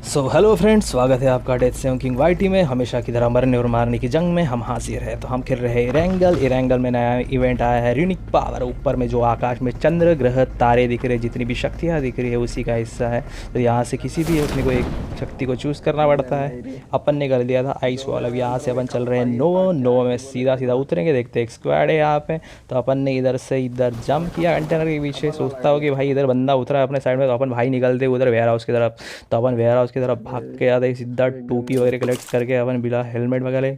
Hello friends, स्वागत है आपका डेथ से किंग वाईटी में। हमेशा की तरह मरने और मारने की जंग में हम हाजिर है। तो हम खेल रहे हैं इरेंगल। इरेंगल में नया इवेंट आया है ऋणिक पावर। ऊपर में जो आकाश में चंद्र ग्रह तारे दिख रहे, जितनी भी शक्तियाँ दिख रही है उसी का हिस्सा है। तो यहाँ से किसी भी अपने को एक शक्ति को चूज़ करना पड़ता है। अपन ने कर दिया था आइस वॉल। अब यहाँ से अपन चल रहे हैं नोवो। नोवो में सीधा सीधा उतरेंगे। देखते हैं एक स्क्वाड है यहाँ पे। तो अपन ने इधर से इधर जंप किया कंटेनर के पीछे। सोचता हो कि भाई इधर बंदा उतरा है अपने साइड में, तो अपन भाई निकलते उधर वेयर हाउस की तरफ। तो अपन वेयर हाउस की तरफ भाग के आते सीधा टोपी वगैरह कलेक्ट करके अपन बिना हेलमेट वगैरह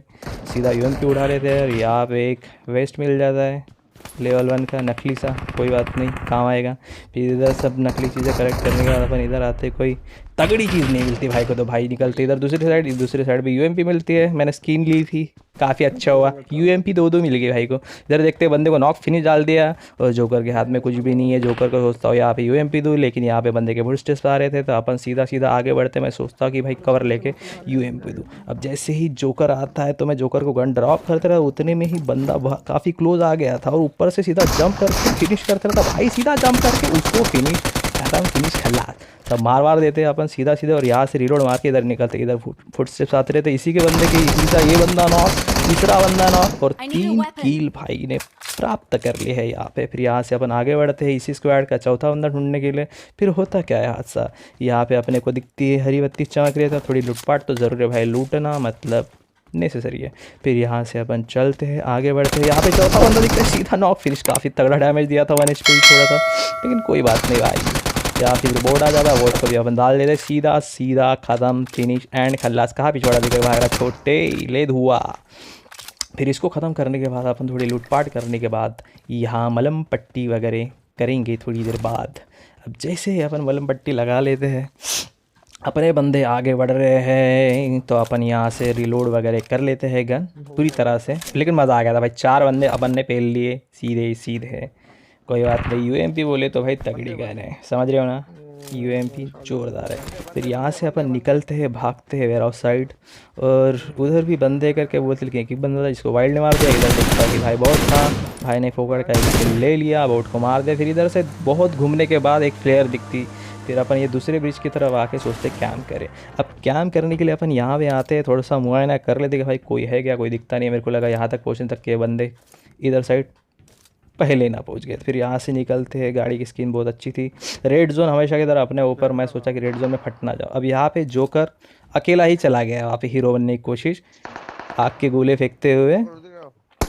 सीधा यूएमपी उठा लेते हैं। और यहाँ पे एक वेस्ट मिल जाता है लेवल 1 का नकली सा, कोई बात नहीं, काम आएगा। फिर इधर सब नकली चीज़ें कलेक्ट करने के बाद अपन इधर आते, कोई तगड़ी चीज़ नहीं मिलती भाई को, तो भाई निकलते इधर दूसरी साइड पे यूएमपी मिलती है। मैंने स्किन ली थी, काफ़ी अच्छा हुआ। यूएमपी दो मिल गई भाई को। इधर देखते बंदे को नॉक फिनिश डाल दिया और जोकर के हाथ में कुछ भी नहीं है। जोकर को सोचता हूँ यहाँ पे यूएमपी दूँ, लेकिन यहाँ पे बंदे के फुटस्टेप्स आ रहे थे। तो अपन सीधा सीधा आगे बढ़ते, मैं सोचता हूँ कि भाई कवर लेके यूएमपी दूँ। अब जैसे ही जोकर आता है तो मैं जोकर को गन ड्रॉप करते रहा, उतने में ही बंदा काफ़ी क्लोज आ गया था और ऊपर से सीधा जंप करके फिनिश करते रहा था भाई। सीधा जंप करके उसको फिनिश खल्ला तब मार देते हैं अपन सीधा सीधा। और यहाँ से रिलोड मार के इधर निकलते, इधर फुटस्टेप्स आते रहते इसी के बंदे के। तीसरा ये बंदा नॉक, तीसरा बंदा नॉक और 3 कील भाई ने प्राप्त कर लिए है यहाँ पे। फिर यहाँ से अपन आगे बढ़ते हैं इसी स्क्वाड का चौथा बंदा ढूंढने के लिए। फिर होता क्या है हादसा, यहाँ पे अपने को दिखती है हरी बत्ती चमक रही था। थोड़ी लूटपाट तो ज़रूर है भाई, लूटना मतलब नेसेसरी है। फिर यहाँ से अपन चलते हैं आगे बढ़ते हैं। यहाँ पे चौथा बंदा दिखता है, सीधा नॉक फिनिश। काफ़ी तगड़ा डैमेज दिया था, 1 HP थोड़ा सा, लेकिन कोई बात नहीं भाई। या फिर बोर्ड आ जाता है, बोर्ड को भी अपन डाल देते, सीधा सीधा ख़त्म फिनिश एंड खल्लास। कहाँ पिछवाड़ा दिखे भाग रहा छोटे ले धुआ। फिर इसको ख़त्म करने के बाद अपन थोड़ी लूटपाट करने के बाद यहाँ मलम पट्टी वगैरह करेंगे थोड़ी देर बाद। अब जैसे ही अपन मलम पट्टी लगा लेते हैं, अपने बंदे आगे बढ़ रहे हैं, तो अपन यहाँ से रिलोड वगैरह कर लेते हैं गन पूरी तरह से। लेकिन मज़ा आ गया था भाई, 4 बंदे अपन ने पेल लिए सीधे सीधे। कोई बात नहीं, यूएमपी बोले तो भाई तगड़ी गन है, समझ रहे हो ना, यूएमपी जोरदार है। फिर यहाँ से अपन निकलते हैं, भागते हैं वेयर हाउस साइड। और उधर भी बंदे करके बोलते कि एक बंदा था जिसको वाइल्ड ने मार दिया। इधर देखता कि भाई बहुत था, भाई ने फोकड़ का एक किल ले लिया, बोट को मार दिया। फिर इधर से बहुत घूमने के बाद एक फ्लेयर दिखती। फिर अपन ये दूसरे ब्रिज की तरफ आके सोचते कैंप करें। अब कैंप करने के लिए अपन यहाँ पे आते हैं, थोड़ा सा मुआयना कर लेते कि भाई कोई है क्या, कोई दिखता नहीं है। मेरे को लगा यहाँ तक पहुँचने तक के बंदे इधर साइड पहले ना पहुंच गए। फिर यहाँ से निकलते हैं, गाड़ी की स्किन बहुत अच्छी थी। रेड जोन हमेशा की तरह अपने ऊपर, मैं सोचा कि रेड जोन में फट ना जाओ। अब यहाँ पे जोकर अकेला ही चला गया वहाँ पे हीरो बनने की कोशिश, आग के गोले फेंकते हुए।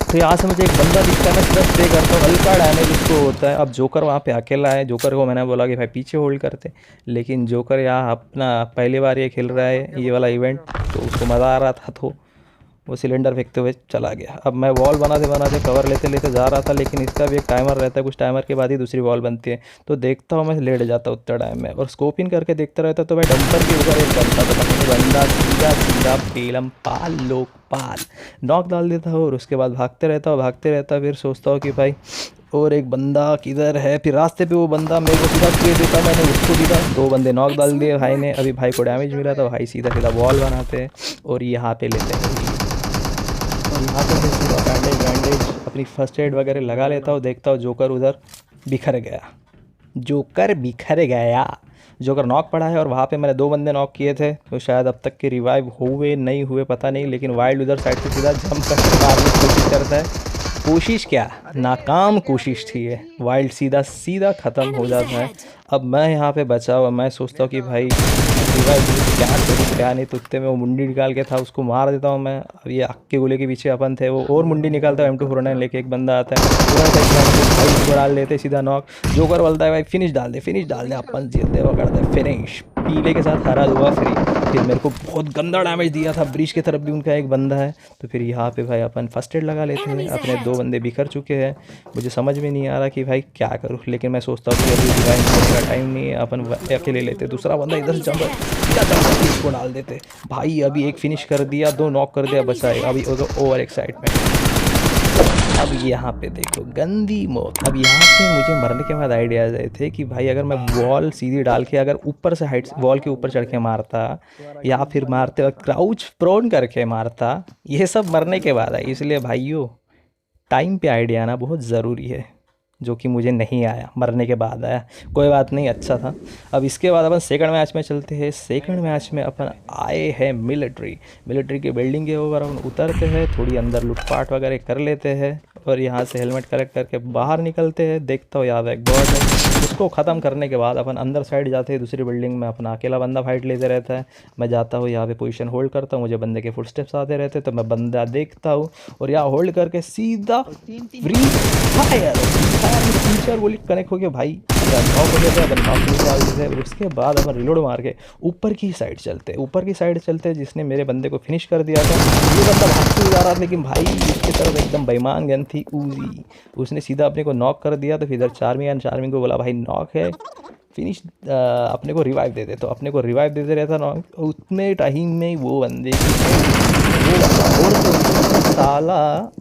तो यहाँ से मुझे एक बंदा दिखता है, मैं सीधा स्प्रे करता हूँ, हल्का डैमेज उसको होता है। अब जोकर वहाँ पे अकेला है। जोकर को मैंने बोला कि भाई पीछे होल्ड करते, लेकिन जोकर यहाँ अपना पहली बार ये खेल रहा है ये वाला इवेंट, तो उसको मज़ा आ रहा था, तो वो सिलेंडर फेंकते हुए चला गया। अब मैं वॉल बनाते कवर लेते लेते जा रहा था, लेकिन इसका भी एक टाइमर रहता है, कुछ टाइमर के बाद ही दूसरी वॉल बनती है। तो देखता हूँ मैं लेट जाता उतना टाइम में, और स्कोप इन करके देखता रहता। तो मैं डंपर के ऊपर एक बनता, तो बंदा सीधा सीधा पेलम पाल लोकपाल नॉक डाल देता हूँ। और उसके बाद भागते रहता। फिर सोचता हूँ कि भाई और एक बंदा किधर है। फिर रास्ते पे वो बंदा मेरे को सीधा स्प्रे देता, मैंने उसको दिया, 2 बंदे नॉक डाल दिए भाई ने। अभी भाई को डैमेज मिला था, भाई सीधा सीधा वॉल बनाते हैं और यहाँ पे लेते हैं। और यहाँ पे मैं पूरा बैंडेज अपनी फर्स्ट एड वगैरह लगा लेता हूँ। देखता हूँ जोकर उधर बिखर गया। जोकर नॉक पड़ा है, और वहाँ पे मैंने 2 बंदे नॉक किए थे, तो शायद अब तक के रिवाइव हुए नहीं हुए पता नहीं। लेकिन वाइल्ड उधर साइड से सीधा जंप करके मारने की कोशिश करता है। कोशिश क्या, नाकाम कोशिश थी ये। वाइल्ड सीधा सीधा ख़त्म हो जाता है। अब मैं यहाँ पे बचा हुआ, मैं सोचता हूँ कि भाई क्या करूँ क्या नहीं। तो उतने में वो मुंडी निकाल के था, उसको मार देता हूँ मैं। अब ये आग के गोले के पीछे अपन थे, वो और मुंडी निकालता है, M249 लेके एक बंदा आता है, भाई उसको डाल देते सीधा नॉक। जोकर बोलता है भाई फिनिश डाल दे, अपन जीतते वो करते फिनिश, पीले के साथ हरा हुआ फ्री। फिर मेरे को बहुत गंदा डैमेज दिया था, ब्रिज की तरफ भी उनका एक बंदा है। तो फिर यहाँ पे भाई अपन फर्स्ट एड लगा लेते हैं। अपने 2 बंदे बिखर चुके हैं, मुझे समझ में नहीं आ रहा कि भाई क्या करूँ। लेकिन मैं सोचता हूँ कि अभी डिवाइन करने का टाइम नहीं है, अपन अकेले लेते। दूसरा बंदा इधर से इसको डाल देते भाई। अभी एक फिनिश कर दिया, 2 नॉक कर दिया, बचाए। अभी ओवर एक्साइटमेंट। अब यहाँ पे देखो गंदी मौत। अब यहाँ पे मुझे मरने के बाद आइडियाज आए थे कि भाई अगर मैं वॉल सीधी डाल के अगर ऊपर से हाइट वॉल के ऊपर चढ़ के मारता, या फिर मारते वक्त क्राउच प्रोन करके मारता, ये सब मरने के बाद है। इसलिए भाइयों टाइम पे आइडिया आना बहुत ज़रूरी है। जो कि मुझे नहीं आया, मरने के बाद आया। कोई बात नहीं, अच्छा था। अब इसके बाद अपन सेकंड मैच में चलते हैं। सेकंड मैच में अपन आए हैं मिलिट्री की बिल्डिंग के ऊपर अपन उतरते हैं, थोड़ी अंदर लूटपाट वगैरह कर लेते हैं और यहाँ से हेलमेट कलेक्ट करके बाहर निकलते हैं। देखता हो यहाँ पे एक बर्ड है, उसको ख़त्म करने के बाद अपन अंदर साइड जाते हैं। दूसरी बिल्डिंग में अपना अकेला बंदा फाइट लेते रहता है। मैं जाता हूँ यहाँ पे पोजीशन होल्ड करता हूँ, मुझे बंदे के फुटस्टेप्स आते रहते हैं तो मैं बंदा देखता हूँ और यहाँ होल्ड करके सीधा फ्री फायर टीचर बोली कनेक्ट हो गया भाई, नॉक हो गया था, नॉक निकाल देते हैं। उसके बाद अपन रिलोड मार के ऊपर की साइड चलते जिसने मेरे बंदे को फिनिश कर दिया था। ये बंदा भागते हुए जा रहा था, लेकिन भाई उसकी तरफ एकदम बेईमान गन थी उजी, उसने सीधा अपने को नॉक कर दिया। तो फिर इधर चार्मिंग को बोला भाई नॉक है, फिनिश अपने को रिवाइव दे दे। तो अपने को रिवाइव देते रहता नॉक, उतने टाइम में वो बंदे वो बंदा और तो साला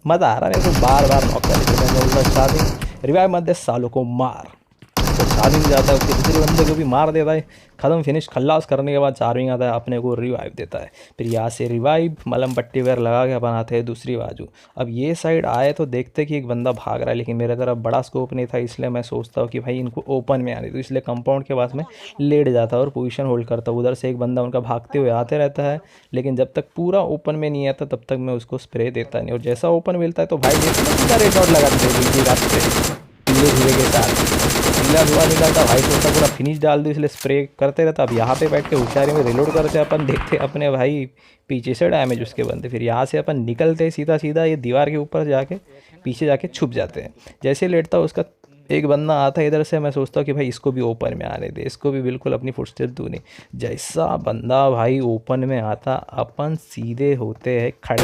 मज़ा आ रहा है मेरे को, बार बार नॉक करके चार्जिंग रिवाइव मत दे सालों को मार। तो चार्जिंग जाता है, उसके दूसरे बंदे को भी मार देता है, ख़त्म फिनिश खल्लास करने के बाद चार्जिंग आता है, अपने को रिवाइव देता है। फिर यहाँ से रिवाइव मलम पट्टी वगैरह लगा के अपन आते हैं दूसरी बाजू। अब ये साइड आए तो देखते कि एक बंदा भाग रहा है, लेकिन मेरे तरफ बड़ा स्कोप नहीं था, इसलिए मैं सोचता हूँ कि भाई इनको ओपन में आने दो, इसलिए कंपाउंड के पास में लेट जाता और पोजीशन होल्ड करता हूँ। उधर से एक बंदा उनका भागते हुए आते रहता है, लेकिन जब तक पूरा ओपन में नहीं आता तब तक मैं उसको स्प्रे देता नहीं, और जैसा ओपन मिलता है तो भाई सीधा रेड डॉट लगा देते रास्ते पीले धुए के साथ पीला धुआं निकलता। भाई सोचता पूरा फिनिश डाल दूँ, इसलिए स्प्रे करते रहता। अब यहाँ पे बैठ के होशियारी में रिलोड करते अपन, देखते अपने भाई पीछे से डैमेज उसके बनते। फिर यहाँ से अपन निकलते सीधा सीधा ये दीवार के ऊपर जाके पीछे जाके छुप जाते हैं। जैसे लेटता उसका एक बंदा आता है इधर से, मैं सोचता हूँ कि भाई इसको भी ओपन में आने दे, इसको भी बिल्कुल अपनी फुटस्टेप दूँ नहीं। जैसा बंदा भाई ओपन में आता अपन सीधे होते हैं खड़े,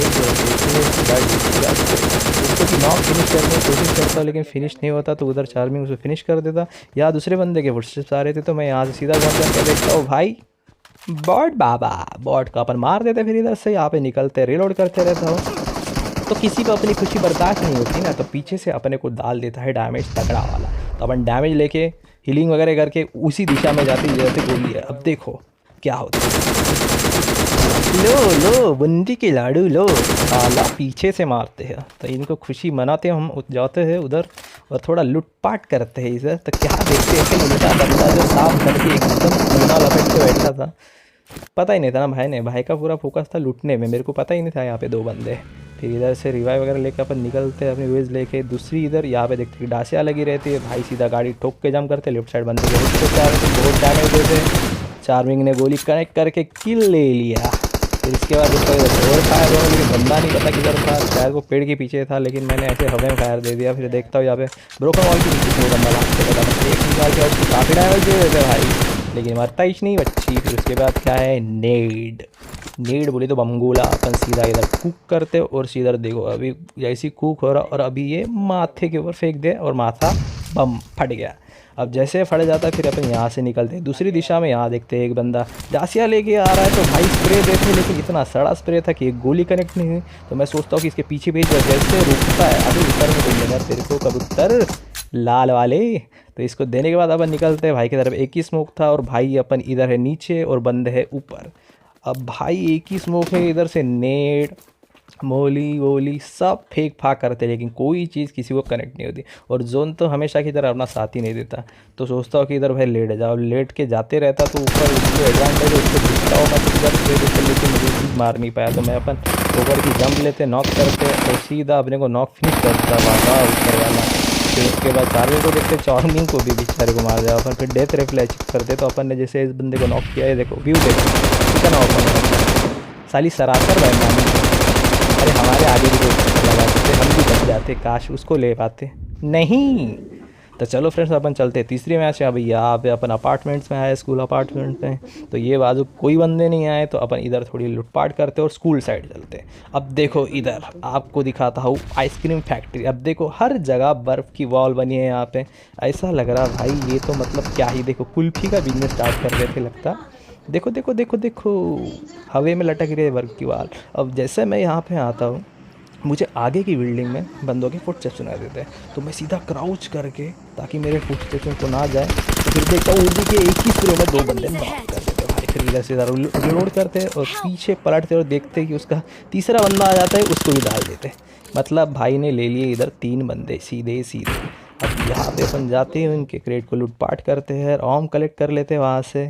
उसको भी नॉक फिनिश करने की कोशिश करता हूँ, लेकिन फिनिश नहीं होता। तो उधर चार्मिंग उसे फिनिश कर देता। या दूसरे बंदे के फुटस्टेप्स आ रहे थे तो मैं यहाँ से सीधा जंप करके देखता हूँ भाई बॉट बाबा, बॉट का अपन मार देते। फिर इधर से यहाँ पे निकलते रिलोड करते रहता हूँ। तो किसी को अपनी खुशी बर्दाश्त नहीं होती ना, तो पीछे से अपने को डाल देता है डैमेज तगड़ा वाला। तो अपन डैमेज लेके हीलिंग वगैरह करके उसी दिशा में जाते जाते गोली है। अब देखो क्या होता है, लो बंदी के लाडू लो, साला पीछे से मारते हैं। तो इनको खुशी मनाते हम जाते हैं उधर और थोड़ा लूटपाट करते हैं इधर। तो क्या देखते हैं उल्टा बंदा जो साफ करके एकदम पूना लपेट के बैठा था, पता ही नहीं था ना भाई का पूरा फोकस था लूटने में, मेरे को पता ही नहीं था यहाँ पे दो बंदे। फिर इधर से रिवाइव वगैरह लेकर अपन निकलते हैं अपनी वेज लेके। दूसरी इधर यहाँ पे देखते हैं डासिया लगी रहती है, भाई सीधा गाड़ी ठोक के जम करते, लेफ्ट साइड बंदे के बहुत डैमेज देते। चार्मिंग ने गोली कनेक्ट करके किल ले लिया। फिर इसके बाद और फायर हो, लेकिन बंदा नहीं पता किधर था, शायद वो पेड़ के पीछे था, लेकिन मैंने ऐसे हवा में फायर दे दिया। फिर देखता हूँ यहाँ पे ब्रोकन वॉल के पीछे बंदा लागते एक निकाल के उसको काफ़ी डैमेज दे देते भाई, लेकिन मरता ही नहीं बच्ची। फिर उसके बाद क्या है, नेड बोली तो बमगोला। अपन सीधा इधर कुक करते और सीधा देखो अभी जैसी कुक हो रहा और अभी ये माथे के ऊपर फेंक दे और माथा बम फट गया। अब जैसे फट जाता फिर अपन यहाँ से निकलते हैं दूसरी दिशा में। यहाँ देखते हैं एक बंदा डासिया लेके आ रहा है, तो भाई स्प्रे देते, लेकिन इतना सड़ा स्प्रे था कि एक गोली कनेक्ट नहीं हुई। तो मैं सोचता हूँ कि इसके पीछे भी जैसे रुकता है अभी ऊपर में कोई नजर तेरे को कबूतर लाल वाले। तो इसको देने के बाद अपन निकलते हैं। भाई की तरफ एक ही स्मोक था और भाई अपन इधर है नीचे और बंदे है ऊपर। अब भाई एक ही स्मोक है, इधर से नेड मोली वोली सब फेंक फाक करते, लेकिन कोई चीज़ किसी को कनेक्ट नहीं होती। और जोन तो हमेशा की तरह अपना साथ ही नहीं देता। तो सोचता हूँ कि इधर भाई लेट जाओ, लेट के जाते रहता तो ऊपर उसको एडवांटेज उसको दिखता हो मैं तो इधर से ऊपर, लेकिन मुझे मार नहीं पाया। तो मैं अपन ऊपर की जंप लेते नॉक करते और सीधा अपने को नॉक फिनिश करता बाबा ऊपर वाला। फिर उसके बाद चार्मिंग को देखते, चार्मिंग को भी बेचारे को मार दिया अपन। फिर डेथ रिफ्लेक्स करते तो अपन ने जैसे इस बंदे को नॉक किया है, देखो व्यू देखो कितना ओपन साली सरासर भाई मानी। अरे हमारे आगे भी कोई लगा सकते, हम भी बच जाते, काश उसको ले पाते नहीं। तो चलो फ्रेंड्स अपन चलते हैं तीसरी मैच है। अभी यहाँ पे अपन अपार्टमेंट्स में आए, स्कूल अपार्टमेंट में। तो ये बाजू कोई बंदे नहीं आए तो अपन इधर थोड़ी लुटपाट करते और स्कूल साइड चलते। अब देखो इधर आपको दिखाता हूँ आइसक्रीम फैक्ट्री। अब देखो हर जगह बर्फ़ की वॉल बनी है यहाँ पे, ऐसा लग रहा भाई ये तो मतलब क्या ही, देखो कुल्फी का बिजनेस स्टार्ट कर रहे थे लगता। देखो देखो देखो देखो हवे में लटक रही है बर्फ़ की वॉल। अब जैसे मैं यहाँ पे आता हूँ मुझे आगे की बिल्डिंग में बंदों के फुटस्टेप्स सुनाई देते हैं, तो मैं सीधा क्राउच करके ताकि मेरे फुटस्टेप्स को ना जाए, तो फिर देखता हूँ उसी के एक ही स्प्रे में दो बंदे नॉक कर देते हैं भाई। फिर इधर से इधर रिलोड करते हैं और पीछे पलटते और देखते कि उसका तीसरा बंदा आ जाता है, उसको भी डाल देते। मतलब भाई ने ले लिए इधर 3 बंदे सीधे सीधे। अब यहाँ पे अपन जाते हैं, उनके क्रेट को लूटपाट करते हैं, ओम कलेक्ट कर लेते हैं वहाँ से।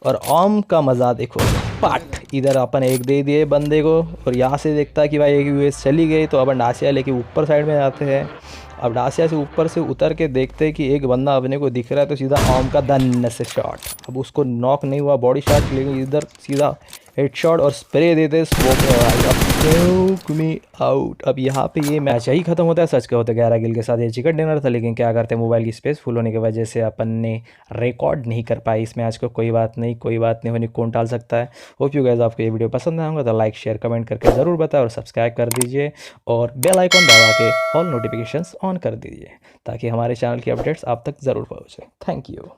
और ओम का मज़ा देखो, पाट इधर अपन एक दे दिए बंदे को, और यहाँ से देखता है कि भाई एक यूएस चली गई, तो अपन डासिया लेके ऊपर साइड में जाते हैं। अब डासिया से ऊपर से उतर के देखते हैं कि एक बंदा अपने को दिख रहा है, तो सीधा ओम का धन से शॉट। अब उसको नॉक नहीं हुआ बॉडी शॉट, लेकिन इधर सीधा हेडशॉट और स्प्रे देते स्मोक में भाई, अब स्मोक मी आउट। अब यहाँ पे ये मैच ही खत्म होता है। सच का होता है 11 किल के साथ ये चिकन डिनर था, लेकिन क्या करते हैं, मोबाइल की स्पेस फुल होने की वजह से अपन ने रिकॉर्ड नहीं कर पाई इस मैच को। कोई बात नहीं, कोई बात नहीं, होने कौन टाल सकता है। होप यू गाइस आपको ये वीडियो पसंद आया होगा, तो लाइक शेयर कमेंट करके ज़रूर बताएं, और सब्सक्राइब कर दीजिए, और बेल आइकॉन दबा के ऑल नोटिफिकेशंस ऑन कर दीजिए, ताकि हमारे चैनल की अपडेट्स आप तक ज़रूर पहुँचे। Thank you.